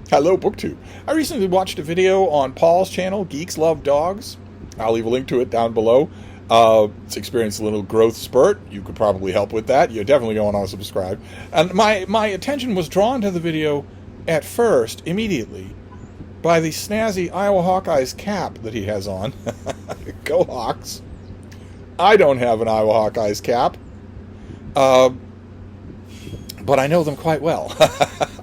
Hello, BookTube. I recently watched a video on Paul's channel, Geeks Love Dogs. I'll leave a link to it down below. It's experienced a little growth spurt. You could probably help with that. You're definitely going to subscribe. And my attention was drawn to the video at first, immediately, by the snazzy Iowa Hawkeyes cap that he has on. Go Hawks. I don't have an Iowa Hawkeyes cap. But I know them quite well.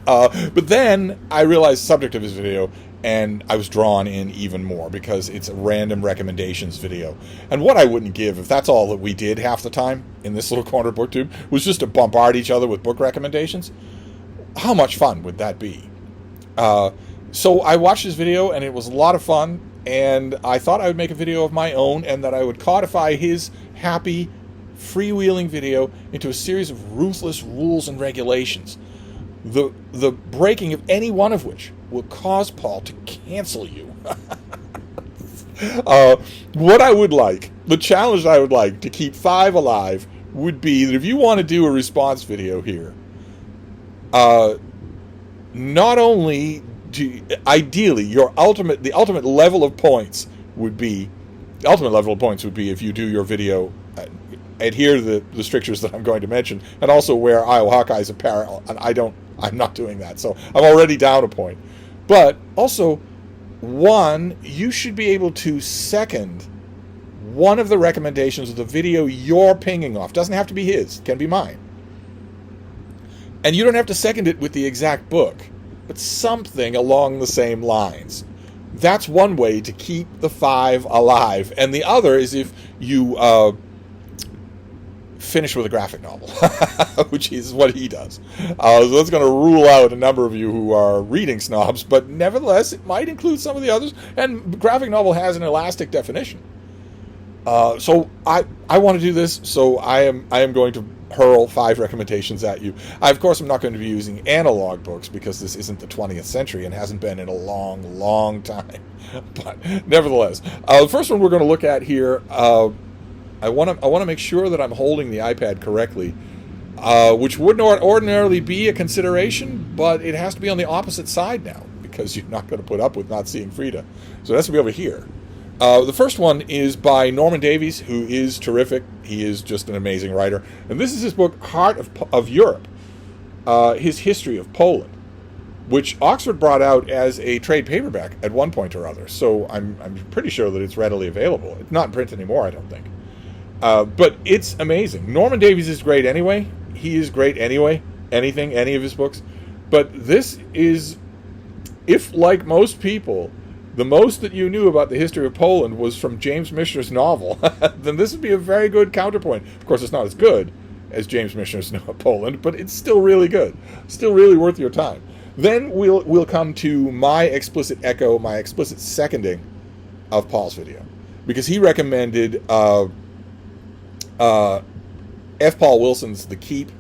But then I realized the subject of his video, and I was drawn in even more because it's a random recommendations video. And what I wouldn't give, if that's all that we did half the time in this little corner booktube, was just to bombard each other with book recommendations, how much fun would that be? So I watched this video, and it was a lot of fun, and I thought I would make a video of my own, and that I would codify his happy, freewheeling video into a series of ruthless rules and regulations, the breaking of any one of which will cause Paul to cancel you. What I would like, the challenge I would like to keep 5 alive would be that if you want to do a response video here, not only ideally the ultimate level of points would be if you do your video adhere to the strictures that I'm going to mention, and also wear Iowa Hawkeyes apparel. And I'm not doing that, so I'm already down a point. But also, one, you should be able to second one of the recommendations of the video you're pinging off. Doesn't have to be his, it can be mine. And you don't have to second it with the exact book, but something along the same lines. That's one way to keep the 5 alive. And the other is if you finish with a graphic novel, which is what he does. So that's going to rule out a number of you who are reading snobs, but nevertheless, it might include some of the others. And graphic novel has an elastic definition. So I want to do this, so I am going to hurl 5 recommendations at you. Of course, I'm not going to be using analog books because this isn't the 20th century and hasn't been in a long, long time. But nevertheless, the first one we're going to look at here, I want to make sure that I'm holding the iPad correctly, which would not ordinarily be a consideration, but it has to be on the opposite side now because you're not going to put up with not seeing Frida. So it has to be over here. The first one is by Norman Davies, who is terrific. He is just an amazing writer. And this is his book, Heart of Europe, his history of Poland, which Oxford brought out as a trade paperback at one point or other. So I'm pretty sure that it's readily available. It's not in print anymore, I don't think. But it's amazing. Norman Davies is great anyway. He is great anyway. Any of his books. But this is, if like most people, the most that you knew about the history of Poland was from James Michener's novel, then this would be a very good counterpoint. Of course, it's not as good as James Michener's Poland, but it's still really good. Still really worth your time. Then we'll come to my explicit echo, my explicit seconding of Paul's video, because he recommended F. Paul Wilson's The Keep,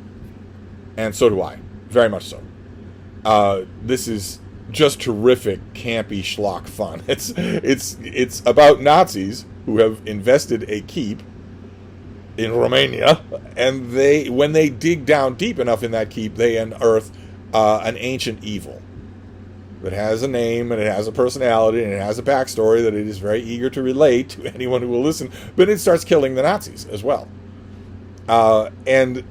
and so do I, very much so. This is just terrific, campy schlock fun. It's about Nazis who have invested a keep in Romania, and when they dig down deep enough in that keep, they unearth an ancient evil that has a name, and it has a personality, and it has a backstory that it is very eager to relate to anyone who will listen, but it starts killing the Nazis as well. And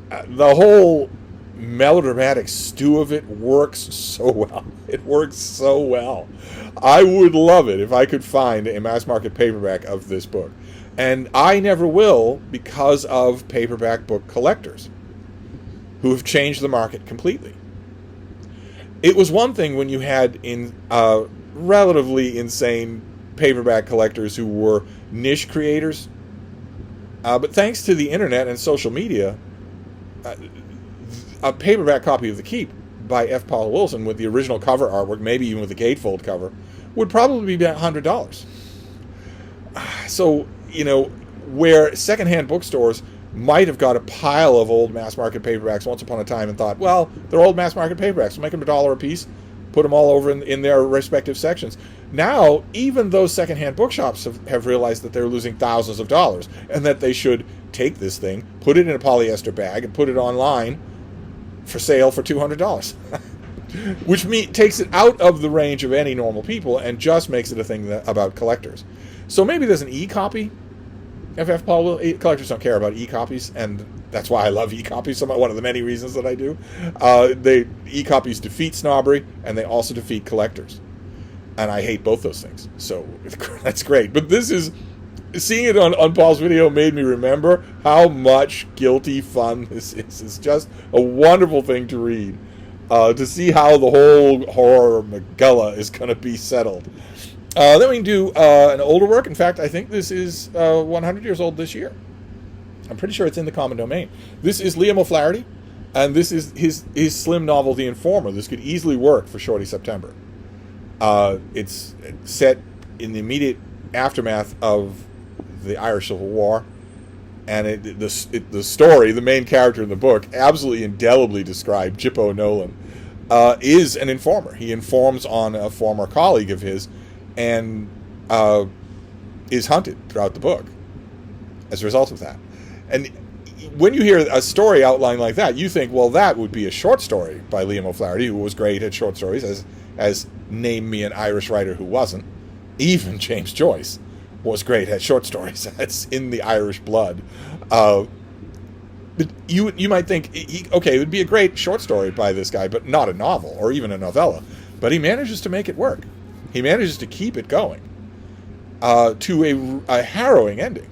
the whole melodramatic stew of it works so well. It works so well. I would love it if I could find a mass market paperback of this book. And I never will, because of paperback book collectors who have changed the market completely. It was one thing when you had relatively insane paperback collectors who were niche creators. But thanks to the internet and social media, a paperback copy of The Keep by F. Paul Wilson with the original cover artwork, maybe even with the gatefold cover, would probably be about $100. So, where secondhand bookstores might have got a pile of old mass market paperbacks once upon a time and thought, well, they're old mass market paperbacks, so make them $1 a piece, put them all over in their respective sections. Now, even those secondhand bookshops have realized that they're losing thousands of dollars, and that they should take this thing, put it in a polyester bag, and put it online for sale for $200. takes it out of the range of any normal people and just makes it a thing about collectors. So maybe there's an e-copy. FF Paul will. Collectors don't care about e-copies, and that's why I love e-copies. One of the many reasons that I do. E-copies defeat snobbery, and they also defeat collectors. And I hate both those things. So that's great. But this is... Seeing it on Paul's video made me remember how much guilty fun this is. It's just a wonderful thing to read. To see how the whole horror megilla is going to be settled. Then we can do an older work. In fact, I think this is 100 years old this year. I'm pretty sure it's in the common domain. This is Liam O'Flaherty, and this is his slim novel, The Informer. This could easily work for Shorty September. It's set in the immediate aftermath of the Irish Civil War, and the story, the main character in the book, absolutely indelibly described, Jippo Nolan, is an informer. He informs on a former colleague of his, and is hunted throughout the book as a result of that. And when you hear a story outlined like that, you think, well, that would be a short story by Liam O'Flaherty, who was great at short stories, as name me an Irish writer who wasn't. Even James Joyce was great at short stories. That's in the Irish blood. But you might think, okay, it would be a great short story by this guy, but not a novel or even a novella. But he manages to make it work. He manages to keep it going to a harrowing ending.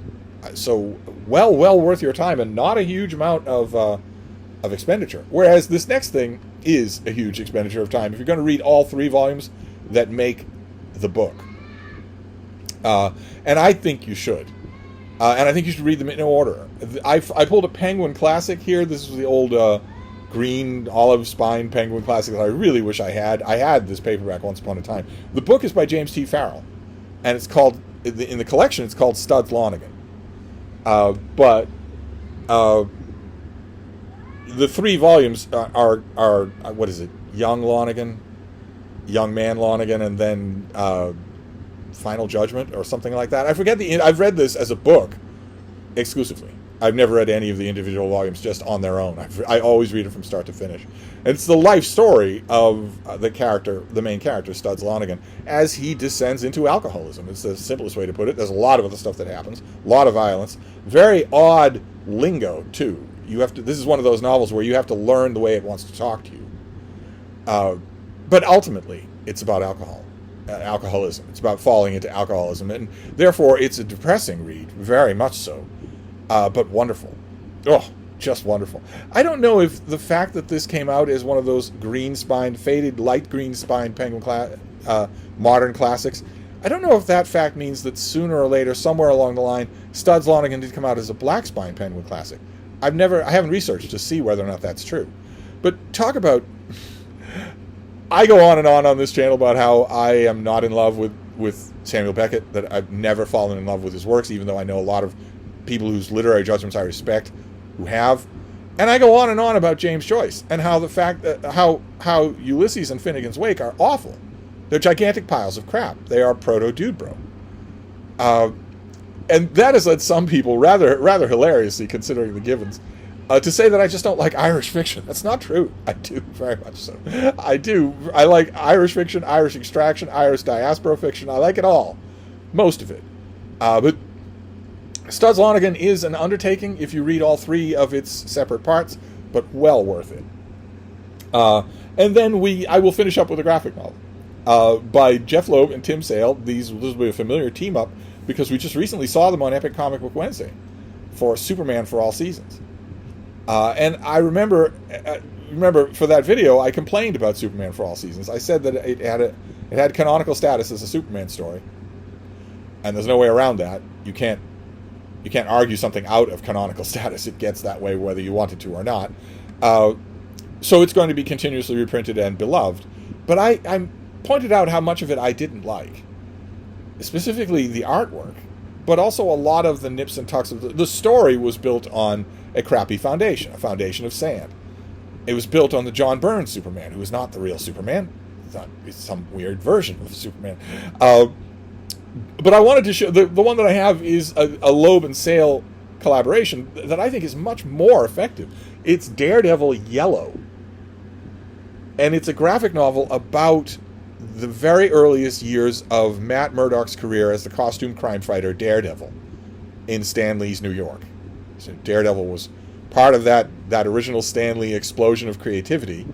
So well worth your time, and not a huge amount of expenditure. Whereas this next thing is a huge expenditure of time if you're going to read all 3 volumes that make the book. And I think you should. And I think you should read them in order. I pulled a Penguin Classic here. This is the old green olive spine Penguin Classic that I really wish I had. I had this paperback once upon a time. The book is by James T. Farrell, and it's called, in the collection, it's called Studs Lonergan. But the 3 volumes are what is it? Young Lonergan, Young Man Lonergan, and then Final Judgment or something like that. I forget I've read this as a book exclusively. I've never read any of the individual volumes just on their own. I always read it from start to finish. And it's the life story of the main character, Studs Lonergan, as he descends into alcoholism. It's the simplest way to put it. There's a lot of other stuff that happens, a lot of violence, very odd lingo too. This is one of those novels where you have to learn the way it wants to talk to you. But ultimately, it's about alcoholism. It's about falling into alcoholism, and therefore it's a depressing read, very much so, but wonderful. Oh, just wonderful. I don't know if the fact that this came out as one of those faded light green spine Penguin modern classics, I don't know if that fact means that sooner or later, somewhere along the line, Studs Lonergan did come out as a black spine Penguin classic. I haven't researched to see whether or not that's true. But talk about... I go on and on this channel about how I am not in love with Samuel Beckett, that I've never fallen in love with his works, even though I know a lot of people whose literary judgments I respect who have. And I go on and on about James Joyce and how the fact that how Ulysses and Finnegan's Wake are awful. They're gigantic piles of crap. They are proto-dude bro. And that has led some people, rather hilariously considering the givens, to say that I just don't like Irish fiction. That's not true. I do, very much so. I do. I like Irish fiction, Irish extraction, Irish diaspora fiction. I like it all. Most of it. But Studs Lonergan is an undertaking if you read all 3 of its separate parts, but well worth it. And then I will finish up with a graphic novel by Jeff Loeb and Tim Sale. This will be a familiar team-up because we just recently saw them on Epic Comic Book Wednesday for Superman for All Seasons. And I remember for that video, I complained about Superman for All Seasons. I said that it had canonical status as a Superman story, and there's no way around that. You can't argue something out of canonical status. It gets that way whether you want it to or not. So it's going to be continuously reprinted and beloved. But I pointed out how much of it I didn't like, specifically the artwork, but also a lot of the nips and tucks of the story was built on a crappy foundation, a foundation of sand. It was built on the John Byrne Superman, who is not the real Superman. It's some weird version of Superman. But I wanted to show, the one that I have is a Loeb and Sale collaboration that I think is much more effective. It's Daredevil Yellow. And it's a graphic novel about the very earliest years of Matt Murdock's career as the costume crime fighter Daredevil in Stan Lee's New York. So Daredevil was part of that original Stan Lee explosion of creativity.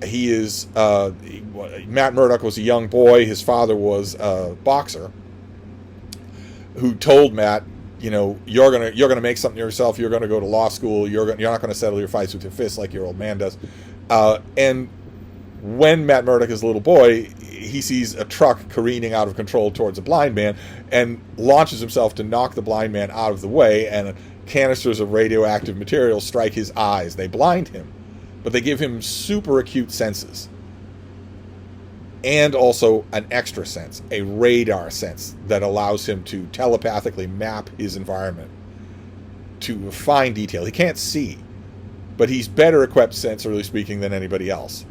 He is Matt Murdock was a young boy. His father was a boxer who told Matt, you know, you're gonna make something of yourself. You're gonna go to law school. You're not gonna settle your fights with your fists like your old man does. And when Matt Murdock is a little boy, he sees a truck careening out of control towards a blind man and launches himself to knock the blind man out of the way, and canisters of radioactive material strike his eyes. They blind him, but they give him super acute senses. And also an extra sense, a radar sense that allows him to telepathically map his environment to fine detail. He can't see, but he's better equipped, sensorily speaking, than anybody else.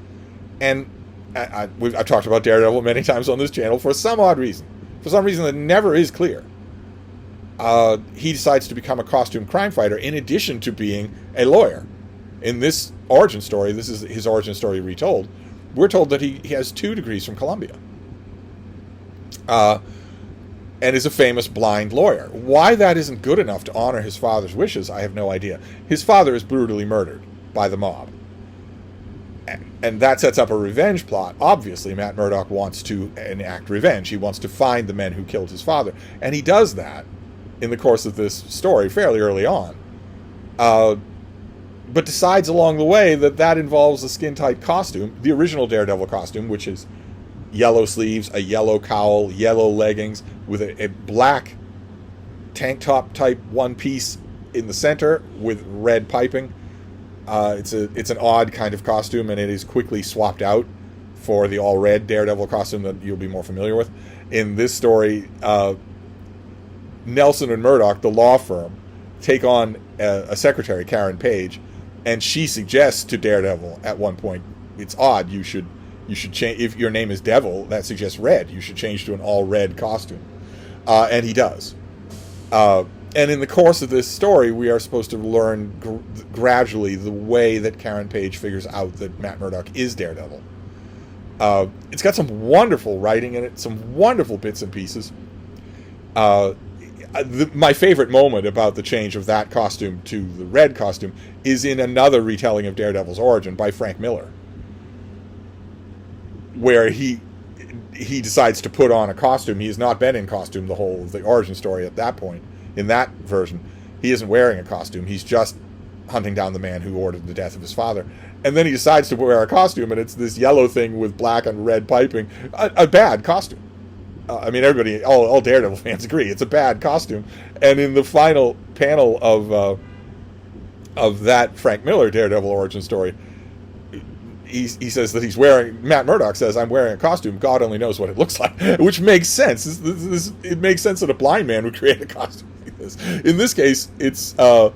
And I've talked about Daredevil many times on this channel for some odd reason. For some reason that never is clear. He decides to become a costume crime fighter in addition to being a lawyer. In this origin story, this is his origin story retold, we're told that he has 2 degrees from Columbia. And is a famous blind lawyer. Why that isn't good enough to honor his father's wishes, I have no idea. His father is brutally murdered by the mob. And that sets up a revenge plot. Obviously, Matt Murdock wants to enact revenge. He wants to find the men who killed his father. And he does that in the course of this story fairly early on. But decides along the way that involves a skin-tight costume, the original Daredevil costume, which is yellow sleeves, a yellow cowl, yellow leggings, with a black tank top type one piece in the center with red piping. It's an odd kind of costume, and it is quickly swapped out for the all-red Daredevil costume that you'll be more familiar with. In this story, Nelson and Murdock, the law firm, take on a secretary, Karen Page, and she suggests to Daredevil at one point, it's odd, you should change, if your name is Devil, that suggests red, you should change to an all-red costume. And he does. And in the course of this story, we are supposed to learn gradually the way that Karen Page figures out that Matt Murdock is Daredevil. It's got some wonderful writing in it, some wonderful bits and pieces. My favorite moment about the change of that costume to the red costume is in another retelling of Daredevil's origin by Frank Miller, where he decides to put on a costume. He has not been in costume the whole of the origin story at that point. In that version, he isn't wearing a costume. He's just hunting down the man who ordered the death of his father. And then he decides to wear a costume, and it's this yellow thing with black and red piping. A bad costume. I mean, everybody, all Daredevil fans agree, it's a bad costume. And in the final panel of that Frank Miller Daredevil origin story, he says that he's wearing, Matt Murdock says, I'm wearing a costume, God only knows what it looks like, which makes sense. It makes sense that a blind man would create a costume like this. In this case, it's a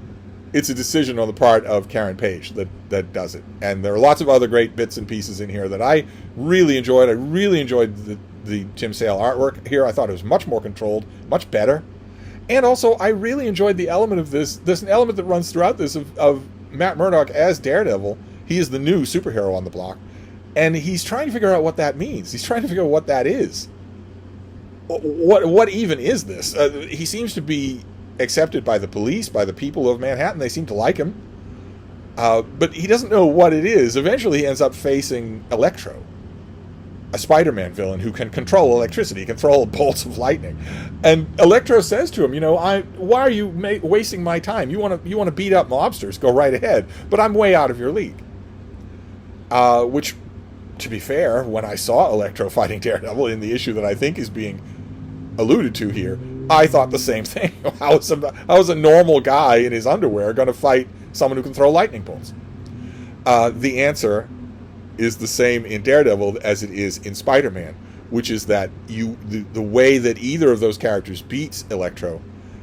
decision on the part of Karen Page that does it. And there are lots of other great bits and pieces in here that I really enjoyed. I really enjoyed the Tim Sale artwork here. I thought it was much more controlled, much better. And also, I really enjoyed the element of this. There's an element that runs throughout this of Matt Murdock as Daredevil. He is the new superhero on the block, and he's trying to figure out what that means. He's trying to figure out what that is. What even is this? He seems to be accepted by the police, by the people of Manhattan. They seem to like him, but he doesn't know what it is. Eventually, he ends up facing Electro, a Spider-Man villain who can control electricity, control bolts of lightning. And Electro says to him, why are you wasting my time? You want to beat up mobsters? Go right ahead. But I'm way out of your league. Which, to be fair, when I saw Electro fighting Daredevil in the issue that I think is being alluded to here, I thought the same thing. How is a normal guy in his underwear going to fight someone who can throw lightning bolts? The answer is the same in Daredevil as it is in Spider-Man, which is that the way that either of those characters beats Electro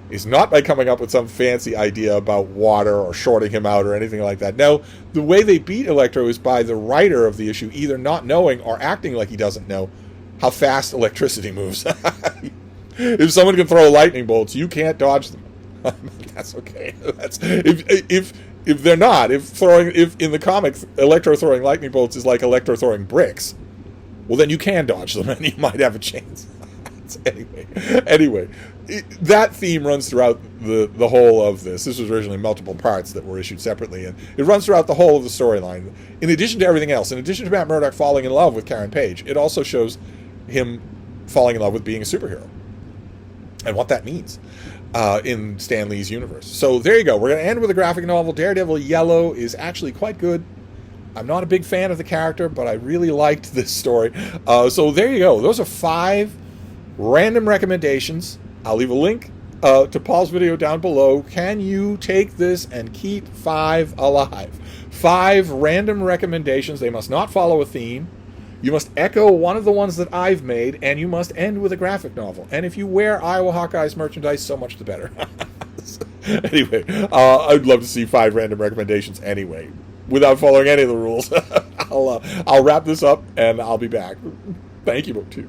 is not by coming up with some fancy idea about water or shorting him out or anything like that. No, the way they beat Electro is by the writer of the issue either not knowing or acting like he doesn't know how fast electricity moves. If someone can throw lightning bolts, you can't dodge them. That's okay. If if they're not, if in the comic Electro throwing lightning bolts is like Electro throwing bricks, well then you can dodge them and you might have a chance. Anyway, that theme runs throughout the whole of this. This was originally multiple parts that were issued separately, and it runs throughout the whole of the storyline. In addition to everything else, in addition to Matt Murdock falling in love with Karen Page, it also shows him falling in love with being a superhero and what that means in Stan Lee's universe. So there you go. We're going to end with a graphic novel. Daredevil Yellow is actually quite good. I'm not a big fan of the character, but I really liked this story. So there you go. Those are 5 random recommendations. I'll leave a link to Paul's video down below. Can you take this and keep 5 alive? 5 random recommendations. They must not follow a theme. You must echo one of the ones that I've made, and you must end with a graphic novel. And if you wear Iowa Hawkeyes merchandise, so much the better. Anyway, I'd love to see 5 random recommendations anyway, without following any of the rules. I'll wrap this up, and I'll be back. Thank you, BookTube.